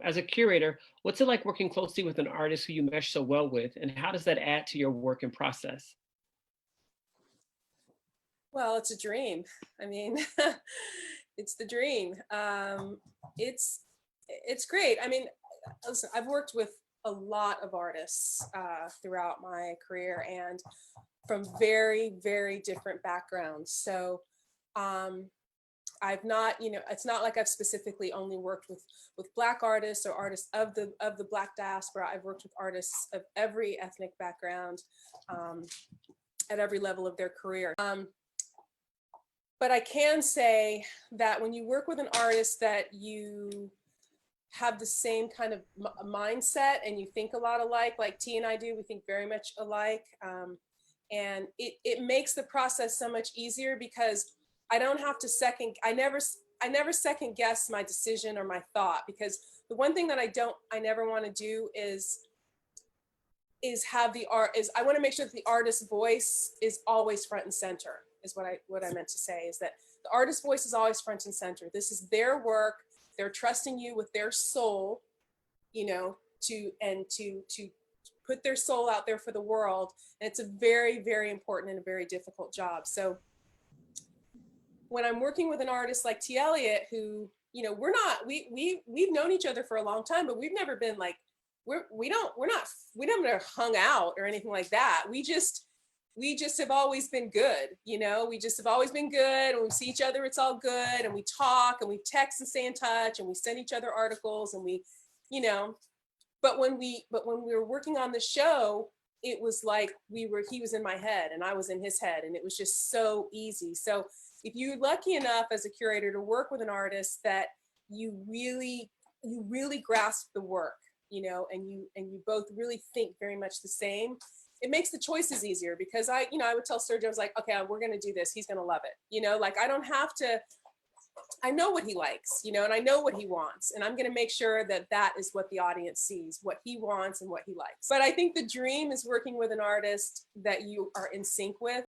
As a curator, what's it like working closely with an artist who you mesh so well with, and how does that add to your work and process? Well, it's a dream. I mean, it's the dream. It's it's great. I mean, listen, I've worked with a lot of artists throughout my career, and from very, very different backgrounds. So um, I've not, it's not like I've specifically only worked with Black artists or artists of the Black diaspora. I've worked with artists of every ethnic background um, at every level of their career. But I can say that when you work with an artist that you have the same kind of mindset and you think a lot alike, like T and I do, we think very much alike. And it makes the process so much easier because I don't have to I never second guess my decision or my thought, because the one thing that I never want to do is have the art is I want to make sure that the artist's voice is always front and center, is what I meant to say, is that the artist's voice is always front and center. This is their work. They're trusting you with their soul, to put their soul out there for the world. And it's a very, very important and a very difficult job. So when I'm working with an artist like T. Elliott, who, we've known each other for a long time, but we've never been like, we never hung out or anything like that. We just have always been good. We just have always been good. When we see each other, it's all good. And we talk and we text and stay in touch and we send each other articles and you know, but when we were working on the show, it was like he was in my head and I was in his head, and it was just so easy. So if you're lucky enough as a curator to work with an artist that you really grasp the work, and you both really think very much the same, it makes the choices easier. Because I would tell Sergio, I was like, okay, we're going to do this. He's going to love it. Like, I don't have to, I know what he likes, and I know what he wants. And I'm going to make sure that that is what the audience sees, what he wants and what he likes. But I think the dream is working with an artist that you are in sync with.